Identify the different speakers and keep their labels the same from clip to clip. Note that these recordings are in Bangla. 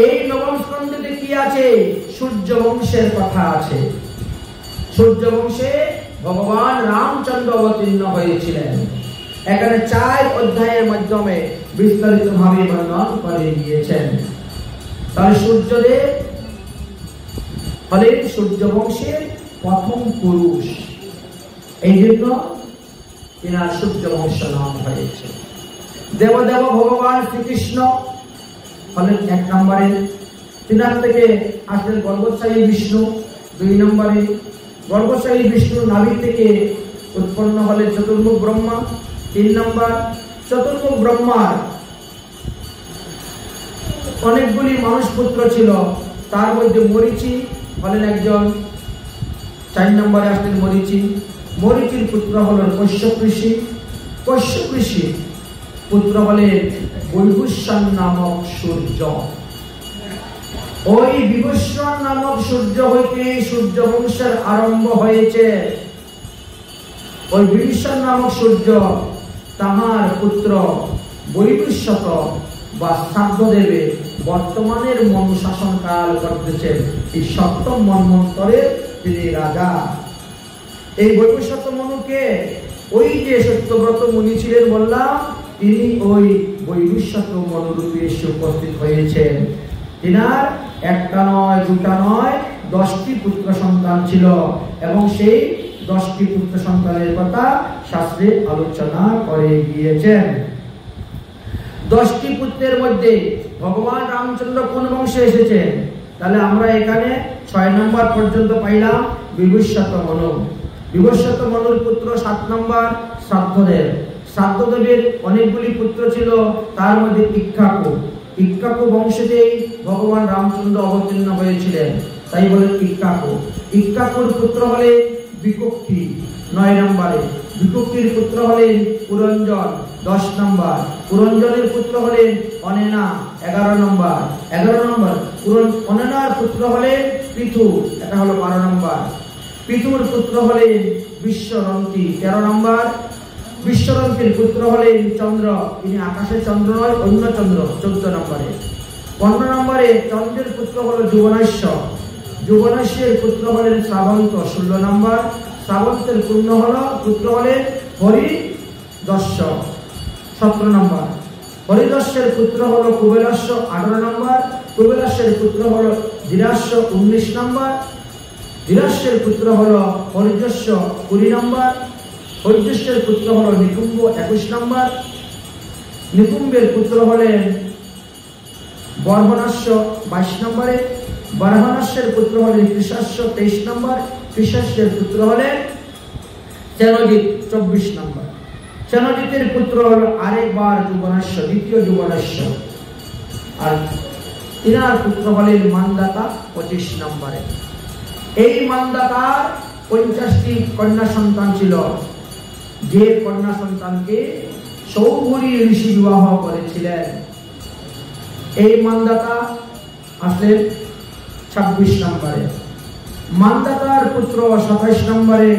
Speaker 1: এই নবম স্কন্ধে কি আছে? সূর্য বংশের কথা আছে। সূর্য বংশে ভগবান রামচন্দ্র অবতীর্ণ হয়েছিলেন। এখানে 4 অধ্যায়ের মাধ্যমে বিস্তারিত ভাবে বর্ণনা করে দিয়েছেন। তাহলে সূর্যদেব হলেন সূর্য বংশের প্রথম পুরুষ, এই জন্য তিনার সূর্য বংশ নাম হয়েছে। দেবদেব ভগবান শ্রীকৃষ্ণ হলেন 1 নম্বরে, তিনার থেকে আসলেন গর্ভোৎসাহী বিষ্ণু 2 নম্বরে। গর্ভোৎসাহী বিষ্ণুর নাভি থেকে উৎপন্ন হলেন চতুর্মুখ ব্রহ্মা 3 নম্বর। চতুর্মুখ ব্রহ্মার অনেকগুলি মানুষ পুত্র ছিল, তার মধ্যে মরীচি হলেন একজন, 4 নম্বরে আসলেন মরীচি। মরীচির পুত্র হলেন কশ্যপ ঋষি। কশ্যপ ঋষি পুত্র হলেন বৈবস্বান নামক সূর্য। ওই বিবস্বান নামক সূর্য হইতে সূর্য বংশের আরম্ভ হয়েছে। ওই বিবস্বান নামক সূর্য তাহার পুত্র বৈবস্বত বা শ্রাদ্ধদেবে বর্তমানের মনু শাসন কাল করতেছেন। এই 7ম মন্বন্তরে তিনি রাজা। এই বৈবস্বত মনুকে ওই যে সত্যব্রত মুনি ছিলেন বললাম, তিনি ওই বৈবস্বত মনুরূপে এসে উপস্থিত হয়েছেন। তিনার 1টা নয় 2টা নয় 10টি পুত্র সন্তান ছিল, এবং সেই 10টি পুত্র সন্তানের কথা শাস্ত্রে আলোচনা করে গিয়েছেন। 10টি পুত্রের মধ্যে ভগবান রামচন্দ্র কোন বংশে এসেছেন? তাহলে আমরা এখানে 6 নম্বর পর্যন্ত পাইলাম বিবস্বত মনু। বিবস্বত মনুর পুত্র 7 নম্বর শ্রাদ্ধদেব। শ্রাদ্ধদেবের অনেকগুলি পুত্র ছিল, তার মধ্যে ইক্ষ্বাকু। ইক্ষ্বাকু বংশেতেই ভগবান রামচন্দ্র অবতীর্ণ হয়েছিলেন, তাই বলেন ইক্ষ্বাকু। ইক্ষ্বাকুর পুত্র হলেন বিকক্ষী 9 নম্বরে। বিকক্ষীর পুত্র হলেন পুরঞ্জন 10 নম্বর। পুরঞ্জনের পুত্র হলেন অনেনা 11 নম্বর। 11 নম্বর অনেনার পুত্র হলেন পৃথু, এটা হলো 12 নম্বর। পৃথুর পুত্র হলেন বিশ্বরন্তি 13 নম্বর। বিশ্বরন্তির পুত্র হলেন চন্দ্র, তিনি আকাশের চন্দ্র নয়, অন্য চন্দ্র 14 নম্বরে। 15 নম্বরে চন্দ্রের পুত্র হলো যুবনাশ্য। যুবনাশ্যের পুত্র হলেন শ্রাবন্ত 16 নম্বর। শ্রাবন্তের পুত্র হলেন হরিদস্য 17 নম্বর। হরিদস্যের পুত্র হলো কুবেলস্য 18 নম্বর। কুবেলস্যের পুত্র হলো ধীরাস্য 19 নম্বর। ধীরাস্যের পুত্র হলো হরিযস্য 20 নম্বর। হরিযস্যের পুত্র হলো নিকুম্ব 21 নম্বর। নিকুম্বের পুত্র হলেন বর্হনাস্য 22 নম্বরে। বর্হনাস্যের পুত্র হলেন কৃশাস্য 23 নম্বর। কৃশাস্যের পুত্র হলেন চেনজিৎ 24 নম্বর। চেনজিতের পুত্র হল আরেকবার যুবনাস্য, দ্বিতীয় যুবনাস্য। আর তিনার পুত্র হলেন মান্দাতা 25 নম্বরে। এই মান্দাতার 50টি কন্যা সন্তান ছিল, যে কন্যা সন্তানকে সৌভরী ঋষি বিবাহ করেছিলেন। এই মান্দাতা আসলেন 26 নম্বরে। মান্দাতার পুত্র 27 নম্বরে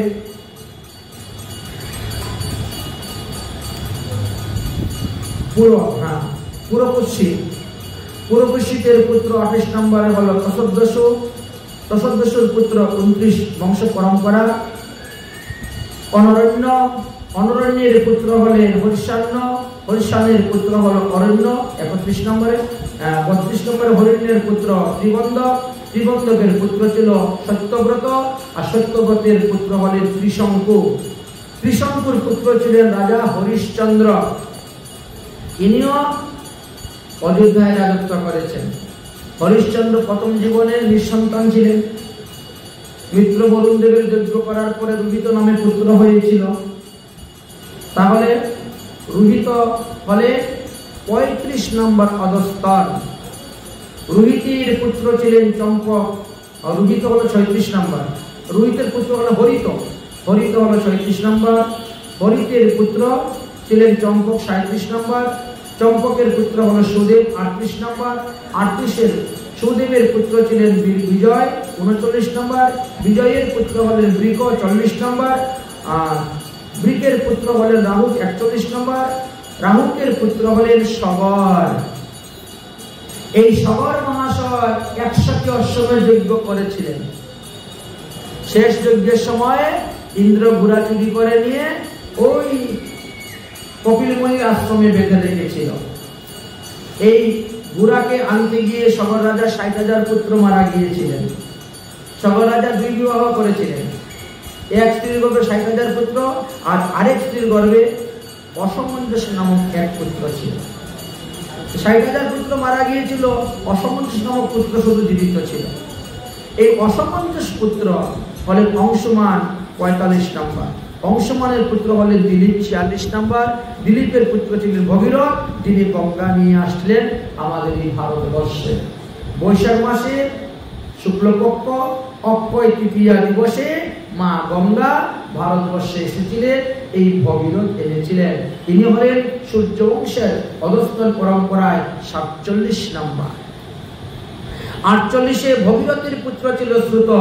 Speaker 1: পুরপুষ্যিতের পুত্র 28 নম্বরে হলো তসদ্দস্যু। তসদ্দস্যুর পুত্র 29 বংশ পরম্পরা। অনরণ্য। অনরণ্যের পুত্র হলেন হরিশান্য। হরিশানের পুত্র হলো অরণ্য 31 নম্বরে। 32 নম্বরে হরিণ্যের পুত্র ত্রিবন্ধ। ত্রিবন্ধকের পুত্র ছিল সত্যব্রত, আর সত্যব্রতের পুত্র হলেন ত্রিশঙ্কু। ত্রিশঙ্কুর পুত্র ছিলেন রাজা হরিশ্চন্দ্র, ইনিও অযোধ্যায় রাজত্ব করেছেন। হরিশ্চন্দ্র প্রথম জীবনের নিঃসন্তান ছিলেন। মিত্র বরুণ দেবের যজ্ঞ করার পরে রুহিত নামে পুত্র হয়েছিল। তাহলে রুহিত হলে 35 নম্বর অধস্তন। রুহিতের পুত্র ছিলেন চম্পক, আর রুহিত হলো 36 নম্বর। রুহিতের পুত্র হলো হরিত। হরিত হলো 36 নম্বর। হরিতের পুত্র ছিলেন চম্পক 37 নম্বর। চম্পকের পুত্র হলো সুদেব 38 নম্বর। 38 সুদেবের পুত্র ছিলেন বিজয় 39 নম্বর। বিজয়ের পুত্র হলেন বৃক 40 নম্বর। আর বৃকের পুত্র হলেন রাহুক 41 নম্বর। রাহুকের পুত্র হলেন সগর। এই সগর পরাশর 100টি অশ্বমেধ যজ্ঞ করেছিলেন। শেষ যজ্ঞের সময় ইন্দ্র ঘোড়া চুরি করে নিয়ে ওই কপিল মুনির আশ্রমে বেঁধে রেখেছিল। এই ঘোড়াকে আনতে গিয়ে সগর রাজা 60,000 পুত্র মারা গিয়েছিলেন। সগর রাজা 2 বিবাহ করেছিলেন। এক স্ত্রীর গর্ভে 60,000 পুত্র, আর আরেক স্ত্রীর গর্ভে অসমঞ্জস নামক এক পুত্র ছিল। 60,000 পুত্র মারা গিয়েছিল, অসমঞ্জস নামক পুত্র শুধু জীবিত ছিল। এই অসমঞ্জস পুত্র হলেন অংশুমান 45 নম্বর, অংশুমানের পুত্র হলেন দিলীপ 46 নম্বর, দিলীপের পুত্র ছিলেন ভগীরথ, যিনি গঙ্গা নিয়ে আসলেন আমাদের এই ভারতবর্ষে। বৈশাখ মাসে শুক্লপক্ষ অক্ষয় তৃতীয়া দিবসে মা গঙ্গা ভারতবর্ষে এসেছিলেন, এই ভগীরথ এনেছিলেন। তিনি হলেন সূর্যবংশের অধস্তন পরম্পরায় 47 নম্বর। 48-এ ভগীরথের পুত্র ছিল শ্রুত,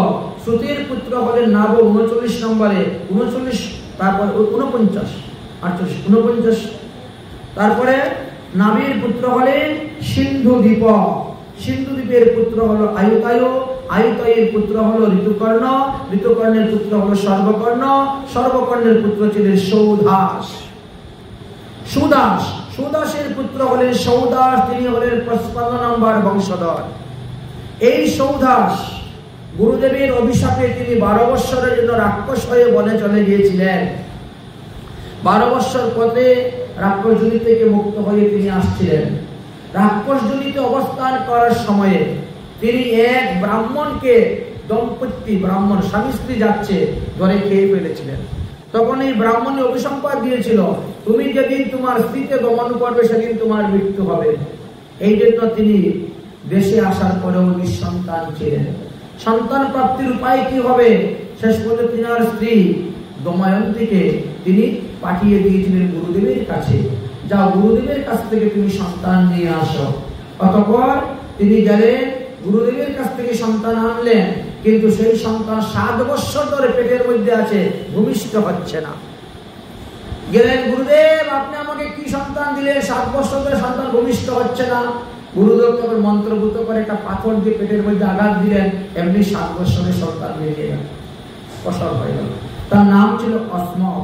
Speaker 1: শ্রুতের পুত্র হলেন নাভ 39 নম্বরে, 39 তারপর 49, 48 49। তারপরে নাভের পুত্র হলেন সিন্ধুদ্বীপ, সিন্ধুদ্বীপের পুত্র হলো আয়ুতায়, আয়ুতায়ের পুত্র হলো ঋতুকর্ণ, ঋতুকর্ণের পুত্র হলো সর্বকর্ণ, সর্বকর্ণের পুত্র ছিলেন সৌদাস, সুদাস, সুদাসের পুত্র হলেন সৌদাস, তিনি হলেন 55 নম্বর বংশধর। এই সৌদাস গুরুদেবের অভিশাপে তিনি 12 বৎসরের জন্য রাক্ষস হয়ে বনে চলে গিয়েছিলেন। 12 বৎসর পথে রাক্ষসজনি থেকে মুক্ত হয়ে তিনি আসছিলেন। রাক্ষসজনিতে অবস্থান করার সময়ে তিনি এক ব্রাহ্মণকে, দম্পতি ব্রাহ্মণ স্বামী স্ত্রী যাচ্ছে, ধরে খেয়ে ফেলেছিলেন। তখন এই ব্রাহ্মণে অভিসম্পাদ দিয়েছিল, তুমি যেদিন তোমার স্ত্রীকে দমন করবে সেদিন তোমার মৃত্যু হবে। এই জন্য তিনি দেশে আসার পরেও নিঃসন্তান ছিলেন। সন্তান প্রাপ্তির উপায় কি হবে? শেষ পর্যন্ত তিনার স্ত্রী দময়ন্তীকে তিনি পাঠিয়ে দিয়েছিলেন গুরুদেবের কাছে, যাও গুরুদেবের কাছ থেকে তুমি সন্তান নিয়ে আসো। অতঃপর তিনি গেলেন, গুরুদেবের কাছ থেকে সন্তান আনলেন, কিন্তু সেই সন্তান 7 বৎসর ধরে পেটের মধ্যে আছে, ভূমিষ্ঠ হচ্ছে না। গেলেন, গুরুদেব আপনি আমাকে কি সন্তান দিলেন? 7 বৎসর ধরে সন্তান ভূমিষ্ঠ হচ্ছে না। গুরুদেব তখন মন্ত্রভূত করে একটা পাথর দিয়ে পেটের মধ্যে আঘাত দিলেন, এমনি 7 বৎসরের সন্তান বেরিয়ে গেল, প্রসব হয়ে গেল। তার নাম ছিল অসমক।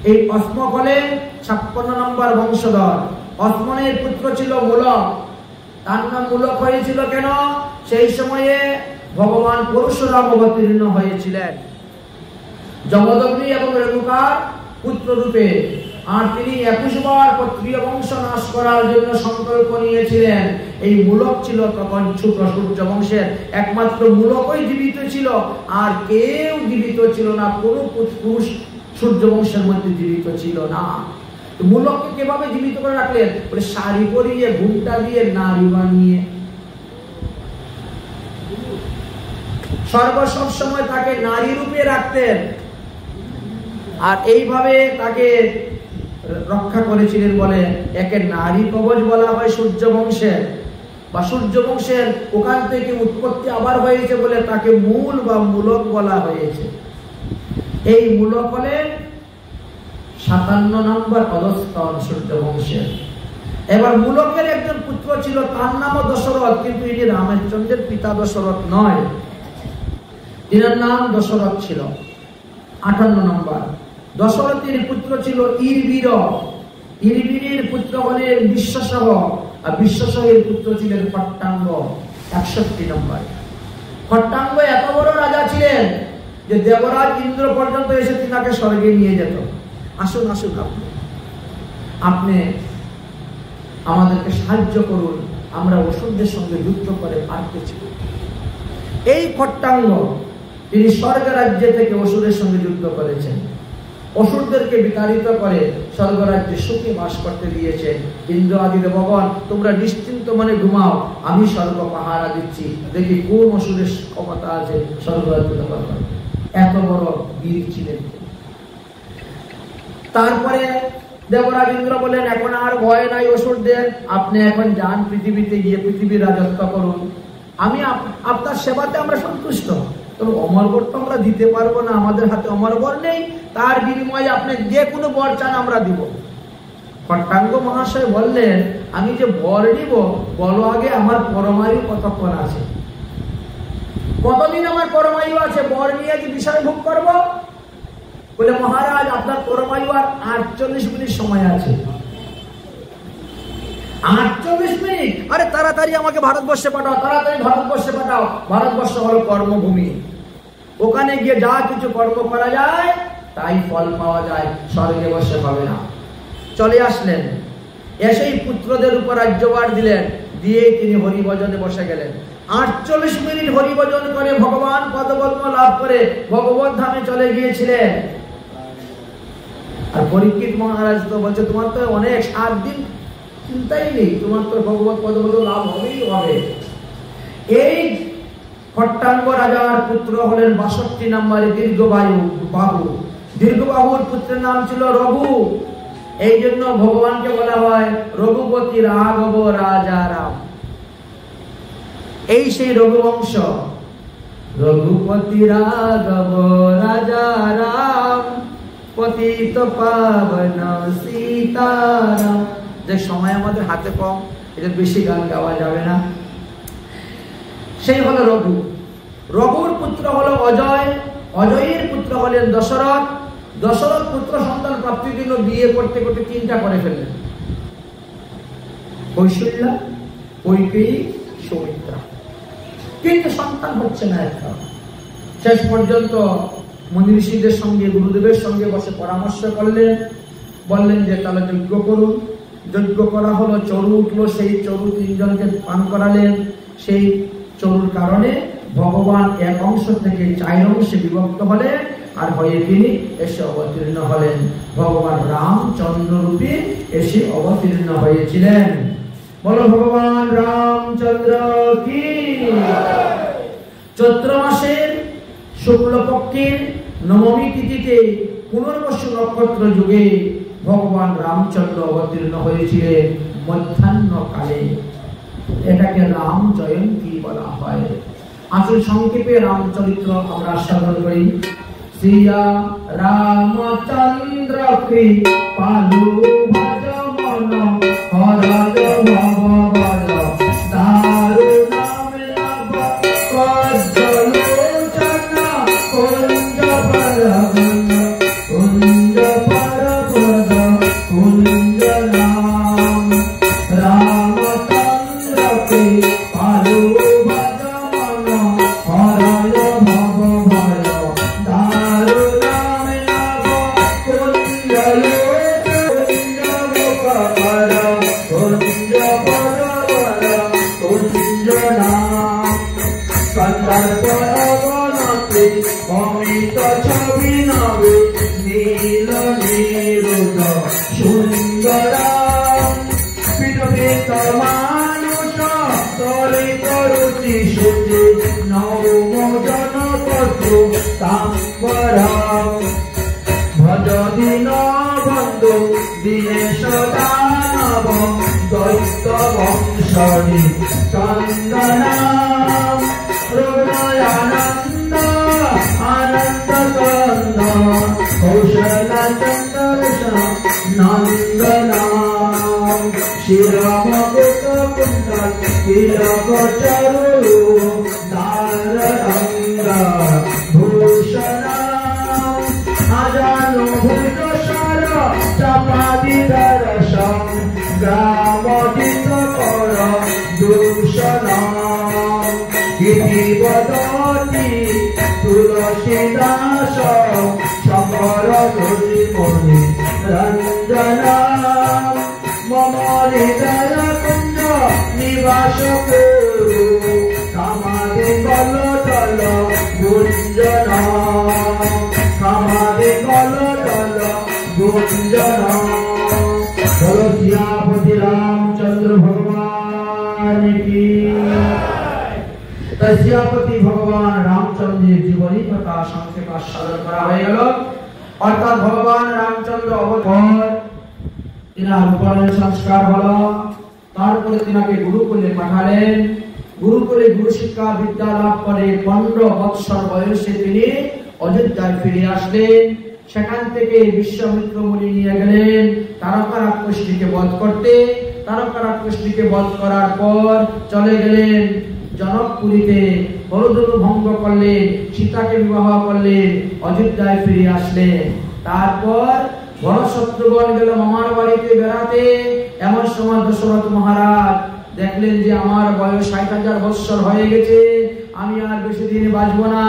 Speaker 1: এই অসমক হলেন 56 নম্বর বংশধর। অসমনের পুত্র ছিল মূলক। তার নাম মূলক হয়েছিল কেন? সেই সময়ে ভগবান পরশুরাম অবতীর্ণ হয়েছিলেন জমদগ্নি এবং রেণুকার পুত্র রূপে, আর তিনি 21 বার ক্ষত্রিয় বংশ নাশ করার জন্য সংকল্প নিয়েছিলেন। এই মূলক ছিল তখন ছোট সূর্য বংশের, একমাত্র মূলকই জীবিত ছিল, আর কেউ জীবিত ছিল না, কোনো পুরুষ সূর্য বংশের মধ্যে জীবিত ছিল না। মূলককে কিভাবে জীবিত করে রাখলেন? বলে শাড়ি পরিয়ে, ঘুমটা দিয়ে, নারী বানিয়ে, সব সময় তাকে নারী রূপে রাখতেন, আর এইভাবে তাকে রক্ষা করেছিলেন বলে একে নারী কবচ বলা হয় সূর্য বংশের, বা সূর্য বংশের ওখান থেকে উৎপত্তি আবার হয়েছে বলে তাকে মূল বা মূলক বলা হয়েছে। এই মূলক হলেন 57 নম্বর অধস্তন সূর্য বংশের। এবার মূলকের একজন পুত্র ছিল, তার নামও দশরথ, কিন্তু ইনি রামচন্দ্রের পিতা দশরথ নয়, তিনার নাম দশরথ ছিল। 58 নম্বর। দশরথের পুত্র ছিল ইরবীর, ইরবীরের পুত্র হলেন বিশ্বসহ, আর বিশ্বসহের পুত্র ছিলেন খট্টাঙ্গ 61 নম্বর। খট্টাঙ্গ এত বড় রাজা ছিলেন যে দেবরাজ ইন্দ্র পর্যন্ত এসে তিনাকে স্বর্গে নিয়ে যেত। আসুন আসুন, আপনি আমাদেরকে সাহায্য করুন, আমরা অসুরদের সঙ্গে যুদ্ধ করে পারতেছি। এই খট্টাঙ্গ তিনি স্বর্গ রাজ্য থেকে অসুরের সঙ্গে যুদ্ধ করেছেন, অসুরদেরকে বিতাড়িত করে স্বর্গ রাজ্যে সুখে বাস করতে দিয়েছেন। ইন্দ্র আদি দেবগণ, তোমরা নিশ্চিন্ত মনে ঘুমাও, আমি স্বর্গ পাহারা দিচ্ছি, দেখি কোন অসুরের ক্ষমতা আছে স্বর্গ রাজ্য দখল করে। এত বড় বীর ছিলেন। তারপরে দেবরাজ ইন্দ্র বলেন, এখন আর ভয় নাই অসুরদের, আপনি এখন যান পৃথিবীতে গিয়ে পৃথিবীর রাজত্ব করুন, আমি আপনার সেবাতে আমরা সন্তুষ্ট। তবে অমরবর তো আমরা দিতে পারবো না, আমাদের হাতে অমরবর নেই, তার বিনিময়ে আপনি যে কোনো বর চান আমরা দিব। খট্টাঙ্গ মহাশয় বললেন, আমি যে বর নিব, বলো আগে আমার পরমায়ু কতক্ষণ আছে, কতদিন আমার পরমায়ু আছে, বর নিয়ে কি বিষয় ভোগ করবো? বলে, মহারাজ আপনার পরমায়ু আর 48 মিনিট সময় আছে। 48 মিনিট? আরে তাড়াতাড়ি আমাকে ভারতবর্ষে পাঠাও, তাড়াতাড়ি ভারতবর্ষে পাঠাও। ভারতবর্ষ হলো কর্মভূমি, ওখানে গিয়ে যা কিছু কর্ম করা যায় তাই ফল পাওয়া যায়, স্বর্গে বসে হবে না। চলে আসলেন, এসেই পুত্রদের উপর রাজ্যভার দিলেন, দিয়ে তিনি হরিভজনে বসে গেলেন। 48 মিনিট হরিভজন করে ভগবান পদপদ্ম লাভ করে ভগবত ধামে চলে গিয়েছিলেন। আর পরীক্ষিত মহারাজ তো বলছে, তোমার তো অনেক 7 দিন চিন্তাই নেই, তোমার তো ভগবত পদপদ্ম লাভ হবেই হবে। এই খট্টাঙ্গ রাজার পুত্র হলেন 62 নম্বরে দীর্ঘবাহু। দীর্ঘবাহুর পুত্রের নাম ছিল রঘু। এই জন্য ভগবানকে বলা হয় রঘুপতি রাঘব রাজা রাম। এই সেই রঘুবংশ, রঘুপতি রাঘব রাজা রাম, পতিত পাবন সীতারাম। যে সময় আমাদের হাতে কম, এটা বেশি গান গাওয়া যাবে না। সেই হলো রঘু। রঘুর পুত্র হলো অজয়, অজয়ের পুত্র হলেন দশরথ। দশরথ পুত্র সন্তান প্রাপ্তির জন্য বিয়ে করতে করতে 3টা করে ফেললেন, কৌশল্যা, কৈকেয়ী, সৌমিত্রা, কিন্তু সন্তান হচ্ছে না একটা। শেষ পর্যন্ত মুনি ঋষিদের সঙ্গে, গুরুদেবের সঙ্গে বসে পরামর্শ করলেন, বললেন যে তাহলে যজ্ঞ করুন। যজ্ঞ করা হলো, চরু উঠলো, সেই চরু 3 জনকে পান করালেন। সেই চরুর কারণে ভগবান এক অংশ থেকে 4 অংশে বিভক্ত হলেন, আর হয়ে তিনি এসে অবতীর্ণ হলেন। ভগবান রামচন্দ্র রূপে এসে অবতীর্ণ হয়েছিলেন। বলো ভগবান রামচন্দ্র কি। চৈত্র মাসের শুক্লপক্ষের নবমী তিথিতে পুনর্বসু নক্ষত্র যুগে ভগবান রামচন্দ্র অবতীর্ণ হয়েছিলেন মধ্যাহ্ন কালে। এটাকে রাম জয়ন্তী বলা হয়। আসল সংক্ষেপে রামচরিত্র আমরা শ্রবণ করি। শ্রীয়া রামচন্দ্র কৃপালু ভজ মন হরদ ভব বল দারুণাম লাভ কজ্জলোচন কুঞ্জ পরবন কুঞ্জ পরবদ কুঞ্জ নাম রামচন্দ্র কৃপালু ভজ মন হরদ ভব বল দারুণাম লাভ কুঞ্জ অমিত ছবি নবে নীল নিরুদ সুন্দরাম পিতৃত মানুষ তরিত রুচি সুচি নৌম জনপত্র তাম্বরাম ভজ দিন বন্ধু দীনেশ দানব দৈত্য বংশী চন্দনাম হৃদয়ানন্দ আনন্দ কন্দ কৌশল চন্দ্র নন্দনাম শিরম কুত কুণ্ডল কিরক চরু দারঙ্গ ভূষণাম আজানু ভূত সর চাপাদি দর্শন গ্রামদিত কর দূষণাম ইতি বদতি তুলসী দাস শঙ্কর মুনি রঞ্জনাম মম হৃদয় কুঞ্জ নিবাস কুরু কামাদে বল দল গুঞ্জনাম কামাদে বল দল গুঞ্জনাম। বলো সিয়াপতি রামচন্দ্র ভগবান কি। সিয়াপতি ভগবান রামচন্দ্রের জীবনী কথা সংক্ষেপে আস্বাদন করা হয়ে গেল। অর্থাৎ ভগবান রামচন্দ্র অবতার, তিনার উপনয়ন সংস্কার হলো, তারপরে তিনাকে গুরুকুলে পাঠালেন। গুরুকুলে গুরু শিক্ষা বিদ্যা লাভ করে 15 বৎসর বয়সে তিনি অযোধ্যায় ফিরে আসলেন। সেখান থেকে বিশ্বামিত্র মুনি নিয়ে গেলেন তারকা রাক্ষসটিকে বধ করতে। তারকা রাক্ষসটিকে বধ করার পর চলে গেলেন জনকপুরীতে, হরধনু ভঙ্গ করলেন, সীতাকে বিবাহ করলেন, অযোধ্যায় ফিরে আসলেন। তারপর বড় শত্রুগণ গেল মামার বাড়িতে বেড়াতে। এমন সময় দশরথ মহারাজ দেখলেন যে আমার বয়স ৬০,০০০ বৎসর হয়ে গেছে, আমি আর বেশি দিন বাঁচবো না,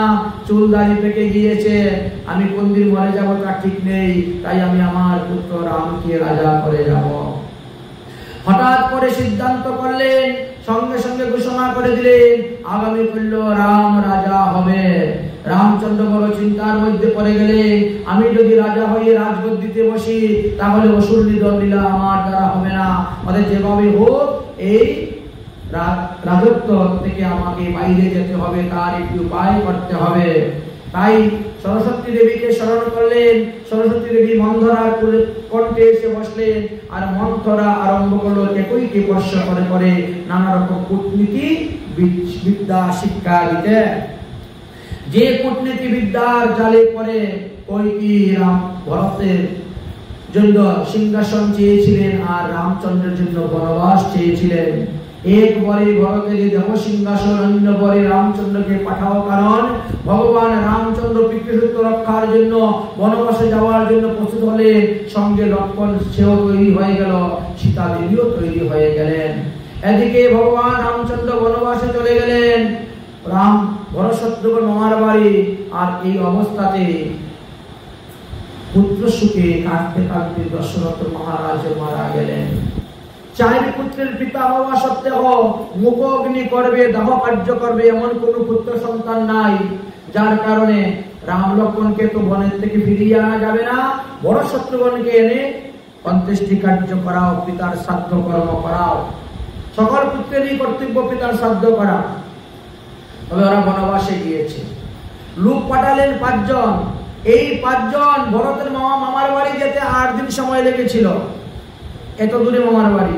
Speaker 1: চুল দাড়ি পেকে গিয়েছে, আমি কোন দিন মরে যাবো তা ঠিক নেই, তাই আমি আমার পুত্র রামকে রাজা করে যাব। হঠাৎ করে সিদ্ধান্ত করলেন, সঙ্গে সঙ্গে ঘোষণা করে দিলেন আগামী কাল রাম রাজা হবে। রামচন্দ্র বড় চিন্তার মধ্যে পড়ে গেলেন, আমি যদি রাজা হয়ে রাজগদ্দিতে বসি তাহলে অসুর নিধন লীলা আমার দ্বারা হবে না, অতএব যেভাবে হোক এই রাজত্ব থেকে আমাকে বাইরে যেতে হবে, তার একটি উপায় করতে হবে। তাই সরস্বতী দেবীকে স্মরণ করলেন। সরস্বতী দেবী মন্থরার কণ্ঠে এসে বসলেন, আর মন্থরা আরম্ভ করলো একইকে বর্ষ করে করে নানা রকম কূটনীতি বিদ্যা শিক্ষা দিতে। যে কূটনীতি বিদ্যার জালে পড়ে কৈকেয়ী রাম ভরতের জন্য সিংহাসন চেয়েছিলেন আর রামচন্দ্রের জন্য বনবাস চেয়েছিলেন। একবারে ভরতের দেহ সিংহাসন, অন্যবারে রামচন্দ্রকে পাঠাও, কারণ ভগবান রামচন্দ্র পিতৃসূত্র রক্ষার জন্য বনবাসে যাওয়ার জন্য প্রস্তুত হলেন। সঙ্গে লক্ষ্মণ সেও তৈরি হয়ে গেল, সীতা দেবীও তৈরি হয়ে গেলেন। এদিকে ভগবান রামচন্দ্র বনবাসে চলে গেলেন, রাম বড় শত্রুঘ্ন মামার বাড়ি। আর এই অবস্থাতে পুত্র সুখে কাঁদতে কাঁদতে দশরথ মহারাজ মারা গেলেন। ৪ পুত্রের পিতা হওয়া সত্ত্বেও মুখ অগ্নি করবে, দাহ কার্য করবে এমন কোন পুত্র সন্তান নাই, যার কারণে রাম লক্ষ্মণকে তো বনের থেকে ফিরিয়ে আনা যাবে না, বড় শত্রুঘ্নকে এনে অন্ত্যেষ্টি কার্য করাও, পিতার শ্রাদ্ধ কর্ম করাও। সকল পুত্রেরই কর্তব্য পিতার শ্রাদ্ধ করা। তবে ওরা বনবাসে গিয়েছে, লোক পাঠালেন ৫ জন। এই ৫ জন ভরতের মামার বাড়ি যেতে ৮ দিন সময় লেগেছিল, এত দূরে মামার বাড়ি।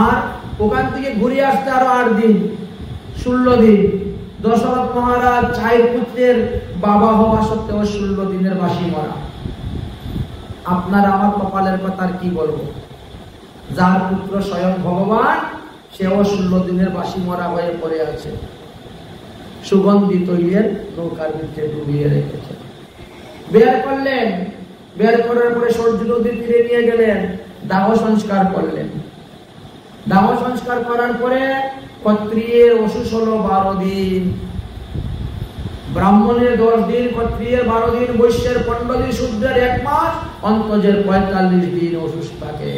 Speaker 1: আর ওখান থেকে ঘুরে আসতে আরো ৮ দিন, ১৬ দিন। দশরথ মহারাজ ৪ পুত্রের বাবা হওয়া সত্ত্বেও ১৬ দিনের বাসি মরা। আপনার আমার কপালের কথা আর কি বলবো, যার পুত্র স্বয়ং ভগবান সেও ১৬ দিনের বাসি মরা হয়ে পড়ে আছে, সুগন্ধি তৈলের নৌকার ভিতরে ডুবিয়ে রেখেছে। বের করলেন, বের করার পরে সরযূ নদীর তীরে নিয়ে গেলেন, দাহ সংস্কার করলেন। দাহ সংস্কার করার পরে ক্ষত্রিয়ের অসুস হলো ১২ দিন, ব্রাহ্মণের ১০ দিন, ক্ষত্রিয়ের ১২ দিন, বৈশ্যের ১৫ দিন, শূদ্রের ১ মাস, অন্তজের ৪৫ দিন অসুস থাকে।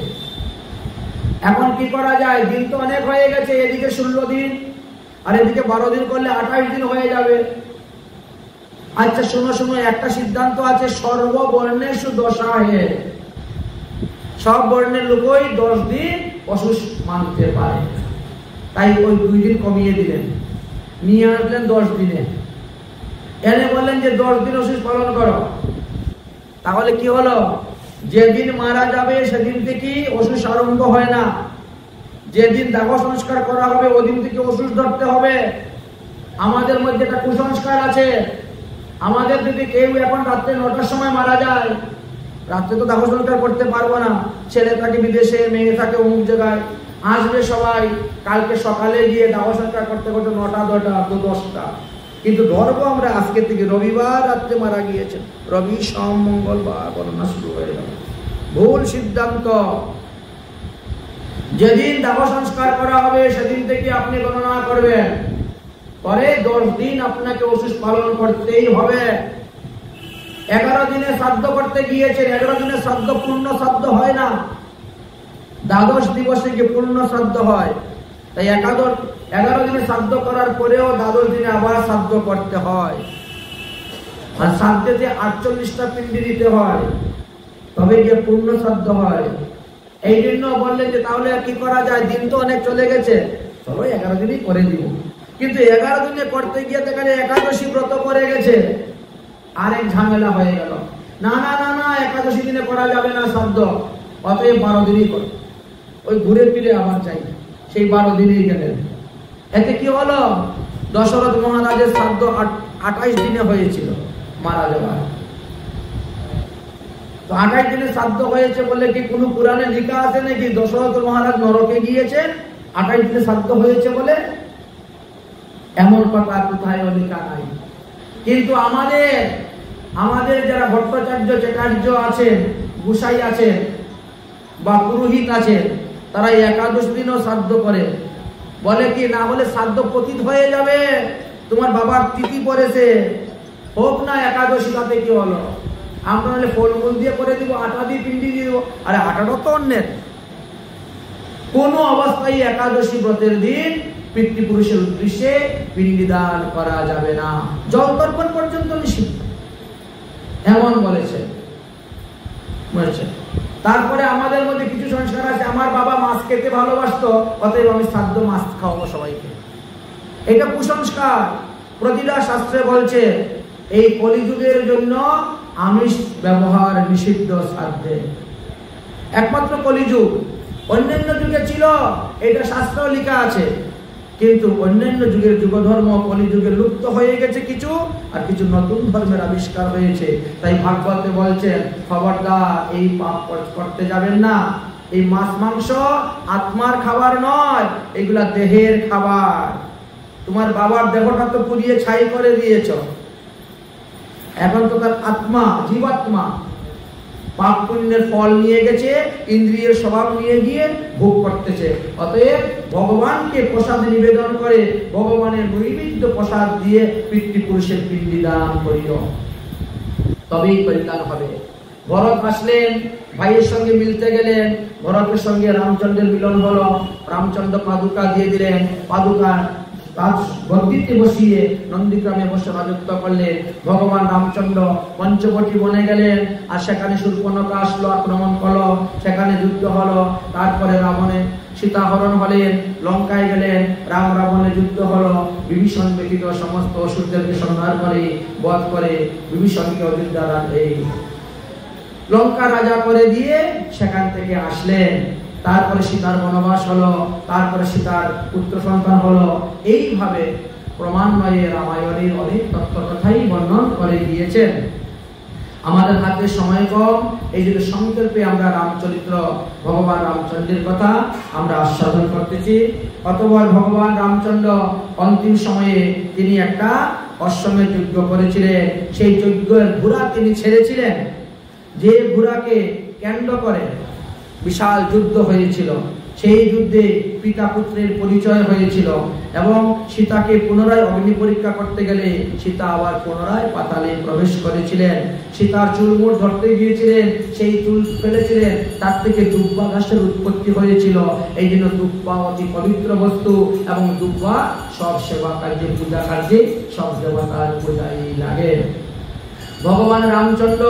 Speaker 1: এখন কি করা যায়, দিন তো অনেক হয়ে গেছে, এদিকে ১৬ দিন আর এদিকে ১২ দিন করলে ২৮ দিন হয়ে যাবে। আচ্ছা শোনো শোনো, একটা সিদ্ধান্ত আছে, সর্ববর্ণেষু দশাহে, সব বর্ণের লোকই ১০ দিন অসুস মানতে পারে। তাই ওই ২ দিন কমিয়ে দিলেন, নিয়ে আসলেন ১০ দিনে। এনে বললেন যে ১০ দিন অসুস পালন করো। তাহলে কি হলো, যেদিন মারা যাবে সেদিন থেকে অসুস আরম্ভ হয় না, যেদিন দাহ সংস্কার করা হবে ওদিন থেকে অসুস ধরতে হবে। আমাদের মধ্যে একটা কুসংস্কার আছে, আমাদের যদি কেউ এখন রাত্রে ৯টার সময় মারা যায়, রাত্রে তো দাহ সংস্কার করতে পারবো না, ছেলে থাকে বিদেশে, মেয়ে থাকে অমুক জায়গায়, আসবে সবাই, কালকে সকালে গিয়ে দাহ সংস্কার করতে করতে ৯টা ১০টা তো ১০টা, কিন্তু ধরবো আমরা আজকে থেকে, রবিবার রাত্রে মারা গিয়েছেন, রবি সোম মঙ্গলবার গণনা শুরু হয়ে গেল। ভুল সিদ্ধান্ত। যেদিন দাহ সংস্কার করা হবে সেদিন থেকে আপনি গণনা করবেন, পরে ১০ দিন আপনাকে অসুস পালন করতেই হবে। ১১ দিনে শ্রাদ্ধ করতে গিয়েছেন, ১১ দিনে শ্রাদ্ধ পূর্ণ শ্রাদ্ধ হয় না, দ্বাদশ দিবসে গিয়ে পূর্ণ শ্রাদ্ধ হয়। তাই ১১ দিনে শ্রাদ্ধ করার পরেও দ্বাদশ দিনে আবার শ্রাদ্ধ করতে হয়। আর শ্রাদ্ধেতে ৪৮টা পিণ্ডি দিতে হয়, তবে গিয়ে পূর্ণ শ্রাদ্ধ হয়। এই জন্য বললেন যে তাহলে কি করা যায়, দিন তো অনেক চলে গেছে, চলো ১১ দিনই করে দিব। কিন্তু ১১ দিনে করতে গিয়ে দেখালে একাদশী ব্রত করে গেছে, আরেক ঝামেলা হয়ে গেল। না না না না, একাদশী দিনে করা যাবে না শ্রাদ্ধ, অতএব ১২ দিনই করে। ওই ঘুরে ফিরে আবার চাই, সেই ১২ দিনই গেলেন। এতে কি হলো, দশরথ মহারাজের শ্রাদ্ধ ২৮ দিনে হয়েছিল মারা যাওয়ার, তো 28 দিনে শ্রাদ্ধ হয়েছে বলে কি কোনো পুরাণে লেখা আছে নাকি দশরথ মহারাজ নরকে গিয়েছেন 28 দিনে শ্রাদ্ধ হয়েছে বলে? এমন কথা কোথায় লেখা নাই। কিন্তু আমাদের যারা ভট্টাচার্য চ্যাটার্য আছেন, গোসাই আছেন বা পুরোহিত আছেন, তারা একাদশ দিনও শ্রাদ্ধ করে। বলে কি না বলে শ্রাদ্ধ পতিত হয়ে যাবে, তোমার বাবার তিথি পড়েছে, হোক না একাদশী, তাতে কি হলো? আমরা নাহলে ফলমূল দিয়ে করে দিব, আটা দিয়ে পিন্ডি দিয়ে দেবো। আরে আটাটা তো অন্যের। কোন অবস্থায় একাদশী ব্রতের দিন পিতৃপুরুষের উদ্দেশ্যে পিণ্ডি দান করা যাবে না, জল তর্পণ পর্যন্ত নিষিদ্ধ, এমন বলেছে। তারপরে আমাদের মধ্যে কিছু সংস্কার আছে, আমার বাবা মাছ খেতে ভালোবাসতো, অতএব আমি শ্রাদ্ধ মাছ খাওয়াবো সবাইকে। এটা কুসংস্কার। প্রতিটা শাস্ত্রে বলছে এই কলিযুগের জন্য আমিষ ব্যবহার নিষিদ্ধ শ্রাদ্ধে, একমাত্র কলিযুগ। অন্যান্য যুগে ছিল, এটা শাস্ত্র লেখা আছে, কিন্তু অন্যান্য যুগের যুগধর্ম কলিযুগে লুপ্ত হয়ে গেছে কিছু, আর কিছু নতুন ধর্মের আবিষ্কার হয়েছে। তাই ভাগবতে বলছেন খবরদার এই পাপ করতে যাবেন না। এই মাছ মাংস আত্মার খাবার নয়, এগুলা দেহের খাবার। তোমার বাবার দেহটা তো পুড়িয়ে ছাই করে দিয়েছ, এখন তো তার আত্মা, জীবাত্মা পাপ পুণ্যের ফল নিয়ে গেছে, ইন্দ্রিয়ের স্বভাব নিয়ে গিয়ে ভোগ করতেছে। অতএব ভগবানকে প্রসাদ নিবেদন করে ভগবানের নৈবেদ্য প্রসাদ দিয়ে পিতৃপুরুষের পিণ্ডি দান করিও, তবেই পরিত্রাণ হবে। ভরত আসলেন, ভাইয়ের সঙ্গে মিলতে গেলেন, ভরতের সঙ্গে রামচন্দ্রের মিলন হলো। রামচন্দ্র পাদুকা দিয়ে দিলেন, পাদুকা গদ্দিতে বসিয়ে নন্দীগ্রামে বসে রাজত্ব করলেন। ভগবান রামচন্দ্র পঞ্চবটী বনে গেলেন, আর সেখানে শূর্পণখা আসলো, আক্রমণ করলো, সেখানে যুদ্ধ হলো। তারপরে রাবণে সীতাহরণ হলেন, লঙ্কায় গেলেন, রাম রাবণের যুদ্ধ হলো। বিভীষণ ব্যতীত সমস্ত অসুরদেরকে সংহার করে, বধ করে বিভীষণকে অযোধ্যা এই লঙ্কা রাজা করে দিয়ে সেখান থেকে আসলেন। তারপরে সীতার বনবাস হলো, তারপরে সীতার পুত্র সন্তান হলো। এইভাবে ক্রমান্বয়ে রামায়ণের অনেক তত্ত্ব কথাই বর্ণন করে দিয়েছেন। আমাদের হাতে সময় কম, এই জন্য সংক্ষেপে আমরা রামচরিত্র, ভগবান রামচন্দ্রের কথা আমরা আস্বাদন করতেছি। অতঃপর ভগবান রামচন্দ্র অন্তিম সময়ে তিনি একটা অশ্বমেধ যজ্ঞ করেছিলেন। সেই যজ্ঞের ঘোড়া তিনি ছেড়েছিলেন, যে ঘোড়াকে কেন্দ্র করে বিশাল যুদ্ধ হয়েছিল। সেই যুদ্ধে পিতা পুত্রের পরিচয় হয়েছিল, এবং সীতাকে পুনরায় অগ্নি পরীক্ষা করতে গেলে সীতা আবার পুনরায় পাতালে প্রবেশ করেছিলেন। সীতার চুলমুড় ধরতে গিয়েছিলেন, সেই চুল ফেলেছিলেন, তার থেকে দুব্বা ঘাসের উৎপত্তি হয়েছিল। এই জন্য দুব্বা অতি পবিত্র বস্তু, এবং দুব্বা সব সেবা কার্যে, পূজা কার্যে, সব দেবতার পূজায় লাগে। ভগবান রামচন্দ্র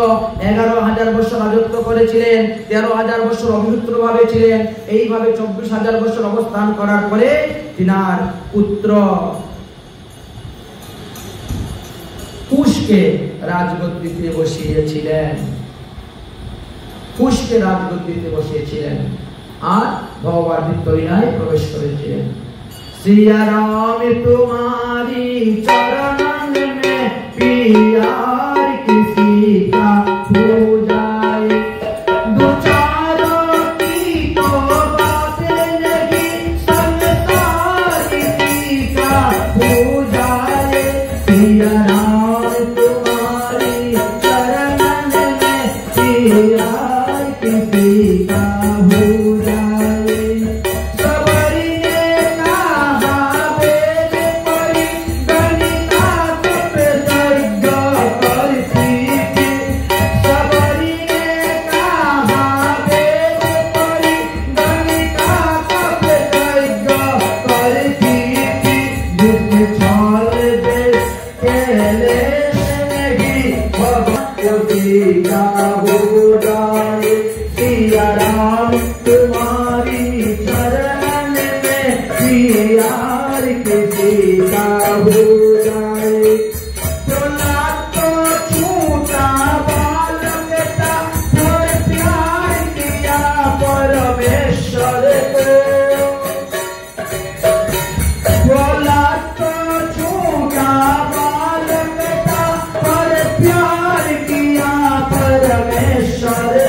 Speaker 1: 11,000 বছর রাজত্ব করেছিলেন, 13,000 বছর অবিভক্ত ভাবে ছিলেন। এইভাবে 24,000 বছর অবস্থান করার পরে তিনার পুত্র কুশকে রাজগদ্দিতে বসিয়েছিলেন, কুশকে রাজগদ্দিতে বসিয়েছিলেন, আর ভগবান নিত্যলীলায় প্রবেশ করেছিলেন। সিয়া রাম তোমারি চরণ মে পিয়া किसी का हो जाए, दो चारों की तो बातें नहीं, संसार किसी का हो जाए। सिया राम तुम्हारी चरण में पिया किसी का हो जाए। सबरी ने कहा वेद पढ़ी, गणिता तप यज्ञ तुम्हारी चरण में प्यार किसी का हो जाए। तो छूटा बाल बेटा, और प्यार किया परमेश्वर को। बोला तो छूटा बाल बेटा, और प्यार किया परमेश्वर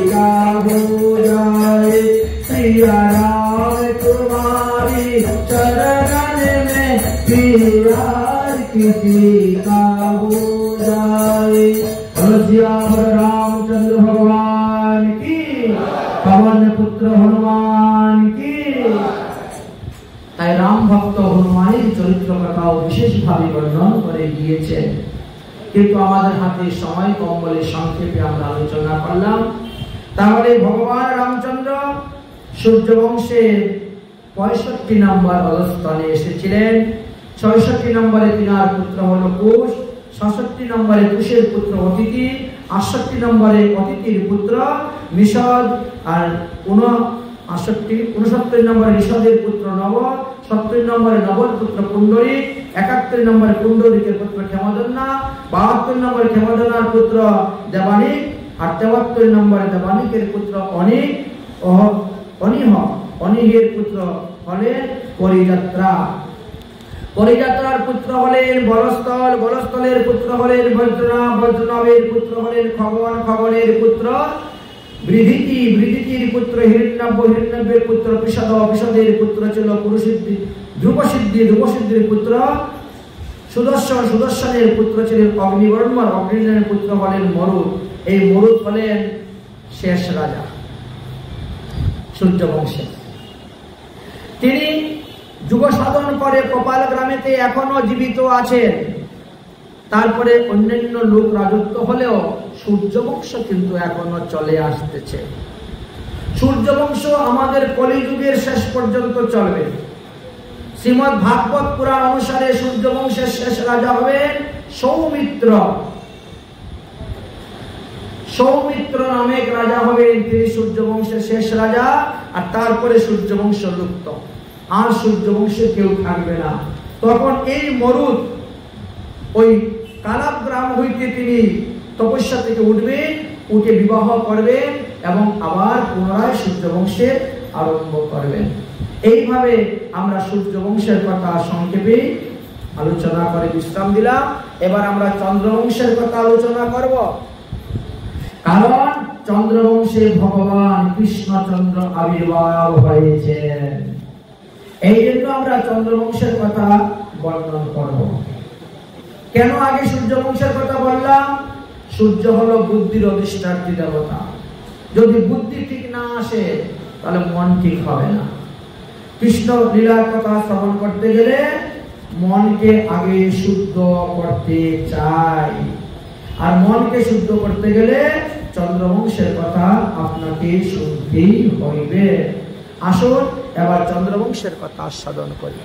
Speaker 1: का हो जाए, सिया राम तुम्हारी चरणन में प्यार किसी का हो जाए। सिया रामचंद्र भगवान की, पवन पुत्र हनुमान की। তাই রাম ভক্ত হনুমানের চরিত্র কথাও বিশেষভাবে বর্ণন করে গিয়েছেন, কিন্তু আমাদের হাতে সময় কম বলে সংক্ষেপে আমরা আলোচনা করলাম। তাহলে ভগবান রামচন্দ্র সূর্য বংশের 65 নম্বর অবস্থানে এসেছিলেন। 66 নম্বরে তিনার পুত্র হলো কুশ, 67 নম্বরে কুশের পুত্র অদিতি, 68 নম্বরে অদিতির পুত্র নিষদ, আর 69 নম্বরে নিষদের পুত্র নব, 70 নম্বরে নবর পুত্র কুণ্ডরীক, 71 নম্বরে কুণ্ডরীকের পুত্র ক্ষেমদন্না, 72 নম্বরে ক্ষেমদন্নার পুত্র দেবানিক, আর 73 নম্বরে দেবানিকের পুত্র অনিক ও অনিহ, অনিহের পুত্র হলেন পরিযাত্রা, পরিযাত্রার পুত্র হলেন বলস্থল, বলস্থলের পুত্র হলেন বৈদ্যনাভ, বৈদ্যনাভের পুত্র হলেন খগন, খগনের পুত্র বৃধিতি, বৃধিতির পুত্র হিরণ্যাভ, হিরণ্যাভের পুত্র পিষদ, পিষদের পুত্র ছিল পুরুষিদ্ধি, ধ্রুবসিদ্ধি, ধ্রুবসিদ্ধির পুত্র সুদর্শন, সুদর্শনের পুত্র ছিলেন অগ্নিবর্ণ, অগ্নিবর্ণের পুত্র হলেন মরুদ। এই মরুদ হলেন শেষ রাজা সূর্য বংশে। তিনি যুগ সাধন করে কপাল গ্রামেতে এখনো জীবিত আছেন। তারপরে অন্যান্য লোক রাজত্ব হলেও সূর্য বংশ কিন্তু এখনো চলে আসতেছে। সূর্য বংশ আমাদের কলিযুগের শেষ পর্যন্ত চলবে। শ্রীমদ্ ভাগবত পুরাণ অনুসারে সূর্য বংশের শেষ রাজা হবেন সৌমিত্র। সৌমিত্র নামে এক রাজা হবেন, তিনি সূর্য বংশের শেষ রাজা। আর তারপরে সূর্য বংশ লুপ্ত, আর সূর্য বংশে কেউ থাকবে না। তখন এই মরুদ ওই কালাগ্রাম হইতে তিনি তপস্যা থেকে উঠবেন, উঠে বিবাহ করবেন এবং আবার পুনরায় সূর্য বংশের আরম্ভ করবেন। এইভাবে আমরা সূর্য বংশের কথা সংক্ষেপে আলোচনা করে বিশ্রাম দিলাম। এবার আমরা চন্দ্রবংশের কথা আলোচনা করব, কারণ চন্দ্রবংশে ভগবান কৃষ্ণচন্দ্র আবির্ভাব হয়েছেন। এই জন্য আমরা চন্দ্রবংশের কথা বর্ণন করব। কেন আগে সূর্য বংশের কথা বললাম? সূর্য হলো বুদ্ধির অধিষ্ঠাত্রী দেবতা। যদি বুদ্ধি ঠিক না আসে তাহলে মন ঠিক হবে না। কৃষ্ণ লীলার কথা শ্রবণ করতে গেলে মনকে আগে শুদ্ধ করতে চাই, আর মনকে শুদ্ধ করতে গেলে চন্দ্রবংশের কথা আপনাকে শুনতেই হইবে। আসুন এবার চন্দ্রবংশের কথা আস্বাদন করি।